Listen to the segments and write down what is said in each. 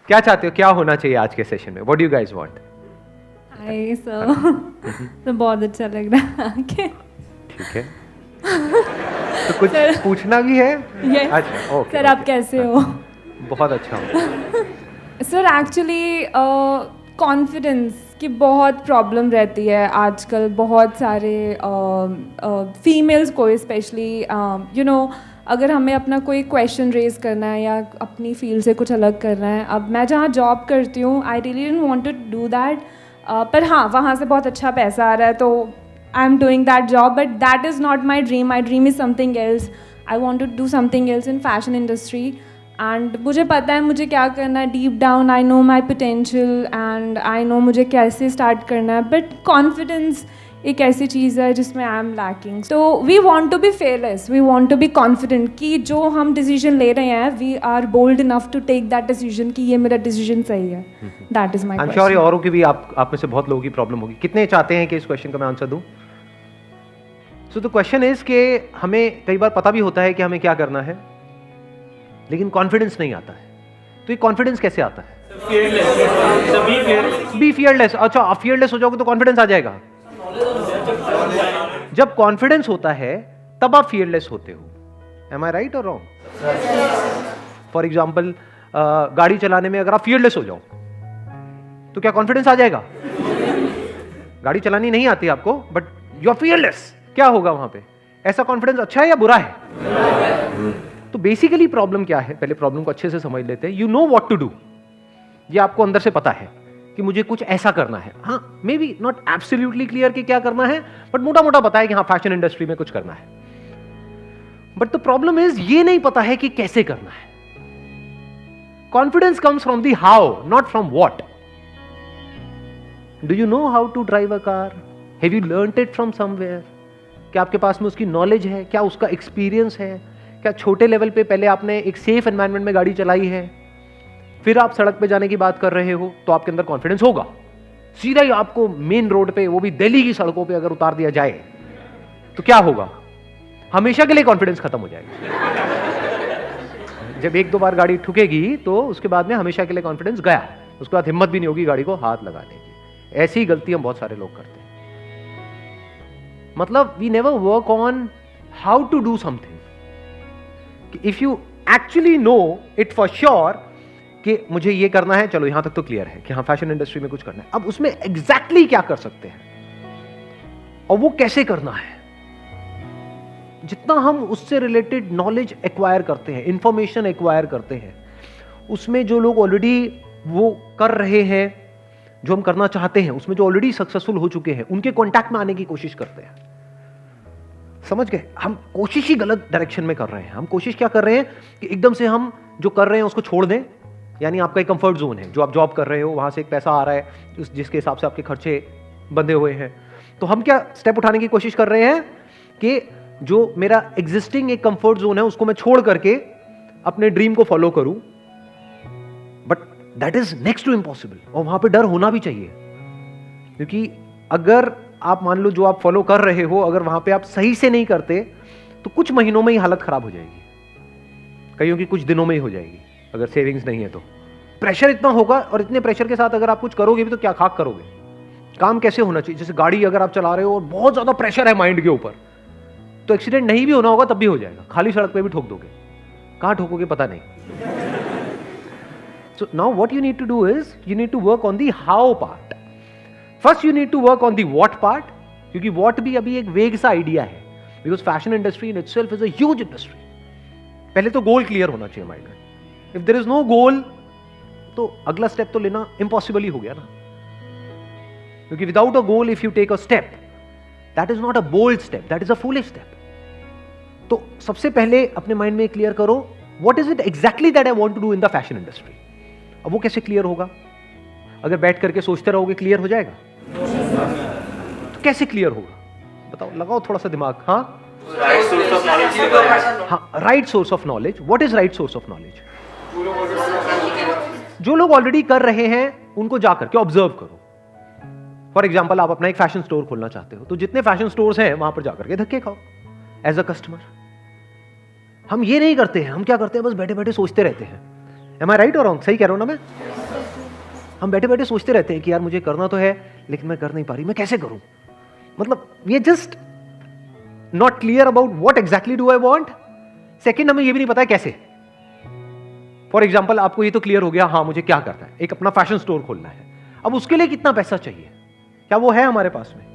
क्या चाहते हो, क्या होना चाहिए आज के सेशन में? What do you guys want? Hi sir, तो बहुत अच्छा लग रहा है। ठीक है, तो कुछ पूछना भी है? यस अच्छा, ओके। सर, आप कैसे हो? बहुत अच्छा हूँ। सर एक्चुअली कॉन्फिडेंस की बहुत प्रॉब्लम रहती है आजकल, बहुत सारे फीमेल्स को स्पेशली, यू नो, अगर हमें अपना कोई क्वेश्चन रेज करना है या अपनी फील्ड से कुछ अलग करना है। अब मैं जहाँ जॉब करती हूँ, I really didn't want to do that, पर हाँ, वहाँ से बहुत अच्छा पैसा आ रहा है, तो I am doing that job, but that is not my dream. My dream is something else. I want to do something else in fashion industry. And मुझे पता है मुझे क्या करना है. Deep down I know my potential and I know मुझे कैसे start करना है, बट कॉन्फिडेंस एक ऐसी चीज़ है जिसमें आई एम लैकिंग. तो we want to be fearless, we want to be confident कि जो हम डिसीजन ले रहे हैं, we are bold enough to take that decision कि ये मेरा डिसीजन सही है. That is my I am sure औरों की भी आप में से बहुत लोगों की प्रॉब्लम होगी. कितने चाहते हैं कि इस क्वेश्चन का मैं आंसर दूं? सो द क्वेश्चन इज कि हमें कई बार पता भी होता है कि हमें क्या करना है, लेकिन कॉन्फिडेंस नहीं आता है. तो ये कॉन्फिडेंस कैसे आता है? Be fearless. अच्छा, आप फियरलेस हो जाओगे तो कॉन्फिडेंस आ जाएगा? जब कॉन्फिडेंस होता है तब आप फियरलेस होते हो. एम आई राइट और रॉन्ग? फॉर एग्जाम्पल, गाड़ी चलाने में अगर आप फियरलेस हो जाओ तो क्या कॉन्फिडेंस आ जाएगा? गाड़ी चलानी नहीं आती आपको, बट यू आर फियरलेस. क्या होगा वहां पे? ऐसा कॉन्फिडेंस अच्छा है या बुरा है? तो बेसिकली प्रॉब्लम क्या है, पहले प्रॉब्लम को अच्छे से समझ लेते हैं. You know what to do. ये आपको अंदर से पता है कि मुझे कुछ ऐसा करना है. हाँ, may be not absolutely clear कि क्या करना है, बट मोटा मोटा पता है कि हाँ, फैशन इंडस्ट्री में कुछ करना है. बट द प्रॉब्लम इज ये नहीं पता है कि कैसे करना है. Confidence comes from the how, not from what. Do you know how to drive a car? Have you learned it from somewhere? क्या आपके पास में उसकी नॉलेज है? क्या उसका एक्सपीरियंस है? क्या छोटे लेवल पे पहले आपने एक सेफ एनवायरनमेंट में गाड़ी चलाई है, फिर आप सड़क पे जाने की बात कर रहे हो, तो आपके अंदर कॉन्फिडेंस होगा. सीधा ही आपको मेन रोड पे, वो भी दिल्ली की सड़कों पे अगर उतार दिया जाए तो क्या होगा? हमेशा के लिए कॉन्फिडेंस खत्म हो जाएगा. जब एक दो बार गाड़ी ठुकेगी तो उसके बाद में हमेशा के लिए कॉन्फिडेंस गया. उसके बाद हिम्मत भी नहीं होगी गाड़ी को हाथ लगाने की. ऐसी गलती हम बहुत सारे लोग करते हैं. मतलब we never work on how to do something. If you actually know it for sure कि मुझे ये करना है, चलो यहां तक तो क्लियर है कि हाँ, फैशन इंडस्ट्री में कुछ करना है. अब उसमें एग्जैक्टली क्या कर सकते हैं और वो कैसे करना है, जितना हम उससे रिलेटेड नॉलेज एक्वायर करते हैं, इंफॉर्मेशन एक्वायर करते हैं, उसमें जो लोग ऑलरेडी वो कर रहे हैं जो हम करना चाहते हैं, उसमें जो ऑलरेडी सक्सेसफुल हो चुके हैं, उनके कांटेक्ट में आने की कोशिश करते हैं. समझ गए? हम कोशिश ही गलत डायरेक्शन में कर रहे हैं. हम कोशिश क्या कर रहे हैं कि एकदम से हम जो कर रहे हैं उसको छोड़ दें. यानी आपका एक कंफर्ट जोन है, जो आप जॉब कर रहे हो, वहां से एक पैसा आ रहा है जिसके हिसाब से आपके खर्चे बंधे हुए हैं. तो हम क्या स्टेप उठाने की कोशिश कर रहे हैं कि जो मेरा एग्जिस्टिंग एक कंफर्ट जोन है उसको मैं छोड़ करके अपने ड्रीम को फॉलो करूं. But that is next to impossible. और वहां पे डर होना भी चाहिए, क्योंकि अगर आप मान लो जो आप फॉलो कर रहे हो, अगर वहां पे आप सही से नहीं करते तो कुछ महीनों में ही हालत खराब हो जाएगी, कईयों की कुछ दिनों में ही हो जाएगी. अगर सेविंग्स नहीं है तो प्रेशर इतना होगा, और इतने प्रेशर के साथ अगर आप कुछ करोगे भी तो क्या खाक करोगे? काम कैसे होना चाहिए? जैसे गाड़ी अगर आप चला रहे हो और बहुत ज्यादा प्रेशर है माइंड के ऊपर, तो एक्सीडेंट नहीं भी होना होगा तब भी हो जाएगा. खाली सड़क पे भी ठोक दोगे. कहां ठोकोगे पता नहीं. So now what you need to do is you need to work on the how part. First you need to work on the what part, क्योंकि व्हाट भी अभी एक वेग सा आइडिया है, because fashion industry in itself is a huge industry. पहले तो goal clear होना चाहिए माइंड में. If there is no goal तो अगला स्टेप तो लेना इम्पॉसिबल ही हो गया ना, क्योंकि without a goal if you take a step, that is not a bold step, that is a foolish step. तो सबसे पहले अपने माइंड में क्लियर करो what is it exactly that I want to do in the fashion industry. अब वो कैसे clear होगा? अगर बैठ करके सोचते रहोगे क्लियर हो जाएगा? तो कैसे क्लियर होगा बताओ? लगाओ थोड़ा सा दिमाग. हाँ, right source of knowledge. What is right source of knowledge? जो लोग ऑलरेडी कर रहे हैं उनको जाकर के ऑब्जर्व करो. फॉर एग्जाम्पल, आप अपना एक फैशन स्टोर खोलना चाहते हो, तो जितने फैशन स्टोर्स हैं वहां पर जाकर के धक्के खाओ एज अ कस्टमर. हम ये नहीं करते हैं. हम क्या करते हैं? बस बैठे बैठे सोचते रहते हैं. एम आई राइट और रॉन्ग? सही कह रहा हूं ना मैं? हम बैठे बैठे सोचते रहते हैं कि यार मुझे करना तो है लेकिन मैं कर नहीं पा रही, मैं कैसे करूं? मतलब we are just not clear about what exactly do I want. Second, हमें ये भी नहीं पता है कैसे। फॉर एग्जाम्पल, आपको ये तो क्लियर हो गया, हाँ मुझे क्या करना है, एक अपना फैशन स्टोर खोलना है। अब उसके लिए कितना पैसा चाहिए, क्या वो है हमारे पास में?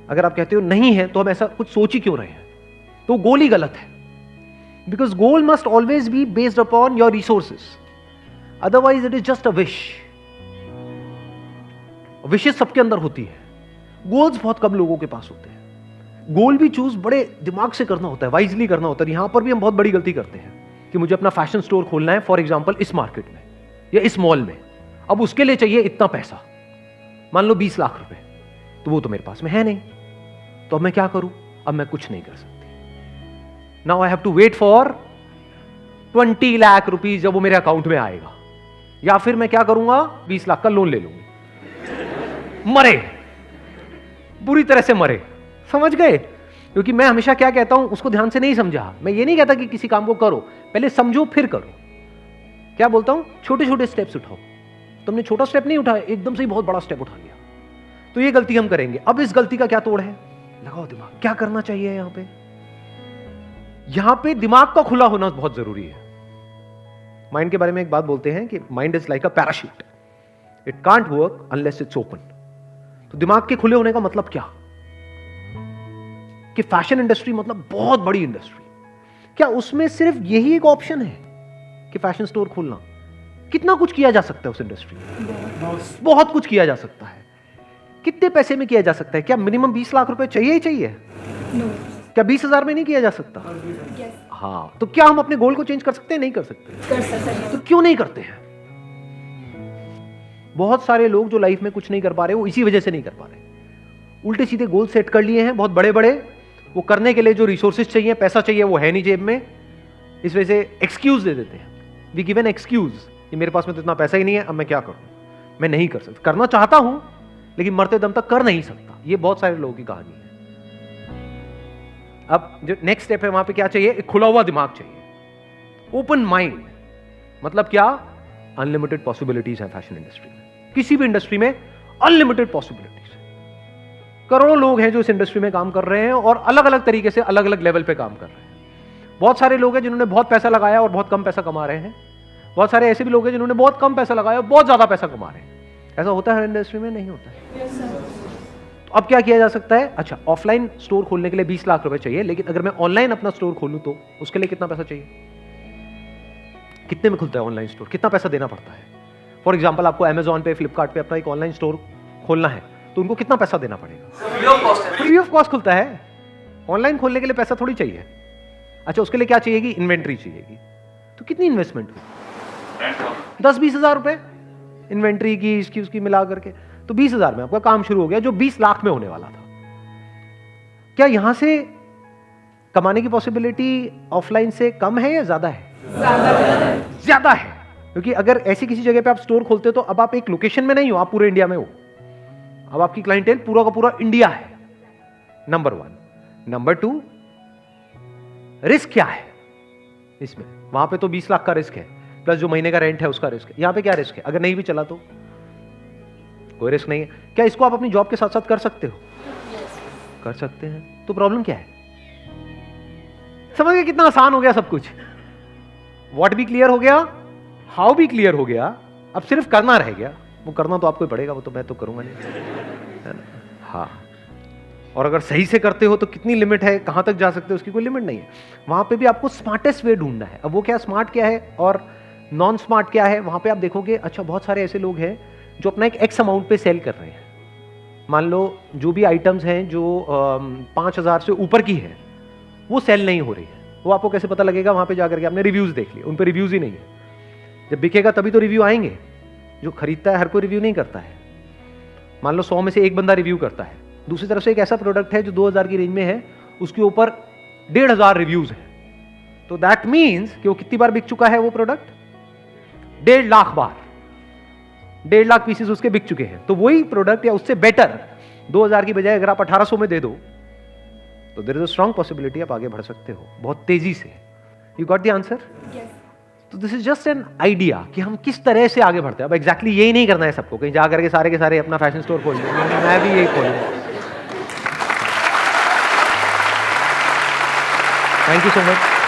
अगर आप कहते हो नहीं है तो हम ऐसा कुछ सोच ही क्यों रहे हैं? तो गोल ही गलत है। Because goal must always be based upon your resources, otherwise it is just a wish. विशेष सबके अंदर होती है, गोल्स बहुत कम लोगों के पास होते हैं। गोल भी चूज बड़े दिमाग से करना होता है, वाइजली करना होता है। यहां पर भी हम बहुत बड़ी गलती करते हैं कि मुझे अपना फैशन स्टोर खोलना है, फॉर एग्जाम्पल इस मार्केट में या इस मॉल में, अब उसके लिए चाहिए इतना पैसा, मान लो 20 लाख रुपए, तो वो तो मेरे पास में है नहीं, तो अब मैं क्या करूं? अब मैं कुछ नहीं कर सकती। Now I have to wait for 20 lakh rupees जब वो मेरे अकाउंट में आएगा, या फिर मैं क्या करूंगा, 20 लाख का लोन ले लूंगी। मरे, बुरी तरह से मरे, समझ गए? क्योंकि मैं हमेशा क्या कहता हूं, उसको ध्यान से नहीं समझा। मैं ये नहीं कहता कि किसी काम को करो, पहले समझो फिर करो। क्या बोलता हूं? छोटे छोटे स्टेप्स उठाओ। तुमने छोटा स्टेप नहीं उठाया, एकदम से ही बहुत बड़ा स्टेप उठा लिया, तो ये गलती हम करेंगे। अब इस गलती का क्या तोड़ है? लगाओ दिमाग, क्या करना चाहिए यहां पे? यहां पे दिमाग का खुला होना बहुत जरूरी है। माइंड के बारे में एक बात बोलते हैं कि mind is like a parachute, it can't work unless it's open. तो दिमाग के खुले होने का मतलब क्या? कि फैशन इंडस्ट्री मतलब बहुत बड़ी इंडस्ट्री, क्या उसमें सिर्फ यही एक ऑप्शन है कि फैशन स्टोर खोलना? कितना कुछ किया जा सकता है उस इंडस्ट्री में, बहुत कुछ किया जा सकता है। कितने पैसे में किया जा सकता है? क्या मिनिमम 20 लाख रुपए चाहिए ही चाहिए? क्या 20,000 में नहीं किया जा सकता? हाँ, तो क्या हम अपने गोल को चेंज कर सकते हैं? नहीं कर सकते। तो क्यों नहीं करते हैं? बहुत सारे लोग जो लाइफ में कुछ नहीं कर पा रहे, वो इसी वजह से नहीं कर पा रहे। उल्टे सीधे गोल सेट कर लिए हैं बहुत बड़े बड़े, वो करने के लिए जो रिसोर्सेज चाहिए, पैसा चाहिए, वो है नहीं जेब में। इस वजह से एक्सक्यूज दे देते हैं, वी गिव एन एक्सक्यूज कि मेरे पास में तो इतना पैसा ही नहीं है, अब मैं क्या करूं, मैं नहीं कर सकता। करना चाहता हूं लेकिन मरते दम तक कर नहीं सकता। ये बहुत सारे लोगों की कहानी है। अब जो नेक्स्ट स्टेप है, वहां पे क्या चाहिए? एक खुला हुआ दिमाग चाहिए, ओपन माइंड। मतलब क्या? अनलिमिटेड पॉसिबिलिटीज है फैशन इंडस्ट्री में, किसी भी इंडस्ट्री में अनलिमिटेड पॉसिबिलिटीज। करोड़ों लोग हैं जो इस इंडस्ट्री में काम कर रहे हैं और अलग अलग तरीके से अलग अलग लेवल पे काम कर रहे हैं। बहुत सारे लोग हैं जिन्होंने बहुत पैसा लगाया और बहुत कम पैसा कमा रहे हैं। बहुत सारे ऐसे भी लोग हैं जिन्होंने बहुत कम पैसा लगाया और बहुत ज्यादा पैसा कमा रहे हैं। ऐसा होता है इंडस्ट्री में? नहीं होता है। तो अब क्या किया जा सकता है? अच्छा, ऑफलाइन स्टोर खोलने के लिए 20 लाख रुपए चाहिए, लेकिन अगर मैं ऑनलाइन अपना स्टोर खोलूं तो उसके लिए कितना पैसा चाहिए? कितने में खुलता है ऑनलाइन स्टोर? कितना पैसा देना पड़ता है? फॉर एग्जाम्पल, आपको अमेजॉन पे, फ्लिपकार्ट पे अपना एक ऑनलाइन स्टोर खोलना है तो उनको कितना पैसा देना पड़ेगा? फ्री ऑफ कॉस्ट खुलता है। ऑनलाइन खोलने के लिए पैसा थोड़ी चाहिए। अच्छा, उसके लिए क्या चाहिएगी? इन्वेंट्री चाहिएगी। तो कितनी इन्वेस्टमेंट हुई? 10-20 हजार रुपए इन्वेंट्री की, इसकी उसकी मिला करके, तो 20,000 में आपका काम शुरू हो गया, जो 20 लाख में होने वाला था। क्या यहां से कमाने की पॉसिबिलिटी ऑफलाइन से कम है या ज्यादा है? ज्यादा है। क्योंकि अगर ऐसी किसी जगह पे आप स्टोर खोलते हो तो अब आप एक लोकेशन में नहीं हो, आप पूरे इंडिया में हो। अब आपकी क्लाइंटेल पूरा का पूरा इंडिया है, नंबर 1। नंबर 2, रिस्क क्या है इसमें? वहां पे तो 20 लाख का रिस्क है, प्लस जो महीने का रेंट है उसका रिस्क है। यहां पे क्या रिस्क है? अगर नहीं भी चला तो कोई रिस्क नहीं है। क्या इसको आप अपनी जॉब के साथ साथ कर सकते हो? कर सकते हैं। तो प्रॉब्लम क्या है? समझ गए कितना आसान हो गया सब कुछ? व्हाट भी क्लियर हो गया, हाउ भी क्लियर हो गया, अब सिर्फ करना रह गया। वो करना तो आपको ही पड़ेगा, वो तो मैं तो करूंगा नहीं, है ना? हाँ, और अगर सही से करते हो तो कितनी लिमिट है, कहां तक जा सकते हो, उसकी कोई लिमिट नहीं है। वहां पे भी आपको स्मार्टेस्ट वे ढूंढना है। अब वो क्या स्मार्ट क्या है और नॉन स्मार्ट क्या है, वहां पे आप देखोगे। अच्छा, बहुत सारे ऐसे लोग हैं जो अपना एक एक्स अमाउंट पे सेल कर रहे हैं। मान लो जो भी आइटम्स हैं जो 5,000 से ऊपर की है, वो सेल नहीं हो रही है। वो आपको कैसे पता लगेगा? वहां पे जाकर के आपने रिव्यूज देख लिए, उन पर रिव्यूज ही नहीं है। जब बिकेगा तभी तो रिव्यू आएंगे। जो खरीदता है हर कोई रिव्यू नहीं करता है। मान लो 100 में से एक बंदा रिव्यू करता है। दूसरी तरफ से एक ऐसा प्रोडक्ट है जो 2,000 की रेंज में है, उसके ऊपर 1,500 रिव्यूज है, तो दैट मीन्स कि वो कितनी बार बिक चुका है वो प्रोडक्ट? 1.5 लाख बार। 1.5 लाख पीसेस उसके बिक चुके हैं। तो वही प्रोडक्ट या उससे बेटर 2,000 की बजाय अगर आप 1,800 में दे दो तो there is a strong possibility आप आगे बढ़ सकते हो बहुत तेजी से। You got the answer? तो this is just an idea कि हम किस तरह से आगे बढ़ते हैं। अब एग्जैक्टली यही नहीं करना है सबको, कहीं जा करके सारे के सारे अपना फैशन स्टोर खोल लें, मैं भी यही खोलूंगा। Thank you so much.